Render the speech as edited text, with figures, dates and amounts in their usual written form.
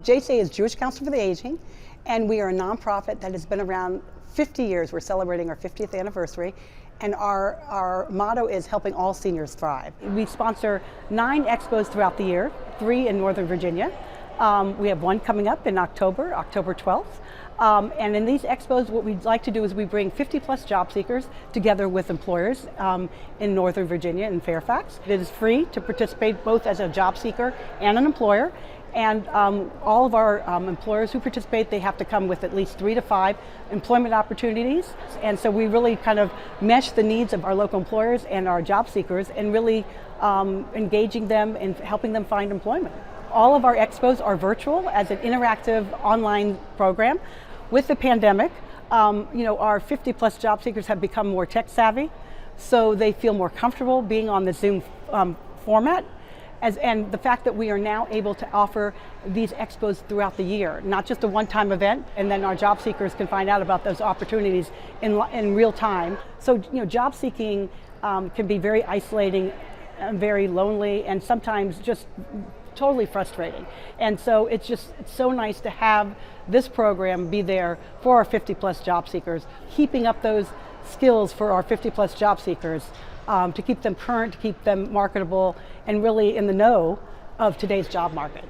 JCA is Jewish Council for the Aging, and we are a nonprofit that has been around 50 years. We're celebrating our 50th anniversary, and our motto is helping all seniors thrive. We sponsor 9 expos throughout the year, 3 in Northern Virginia. We have one coming up in October 12th. And in these expos, what we'd like to do is we bring 50 plus job seekers together with employers in Northern Virginia and Fairfax. It is free to participate both as a job seeker and an employer. And all of our employers who participate, they have to come with at least 3 to 5 employment opportunities. And so we really kind of mesh the needs of our local employers and our job seekers and really engaging them and helping them find employment. All of our expos are virtual as an interactive online program. With the pandemic, our 50 plus job seekers have become more tech savvy, so they feel more comfortable being on the Zoom format. And the fact that we are now able to offer these expos throughout the year, not just a one-time event, and then our job seekers can find out about those opportunities in real time. So, job seeking can be very isolating, very lonely, and sometimes just totally frustrating. And so it's so nice to have this program be there for our 50 plus job seekers, keeping up those skills for our 50 plus job seekers, to keep them current, to keep them marketable, and really in the know of today's job market.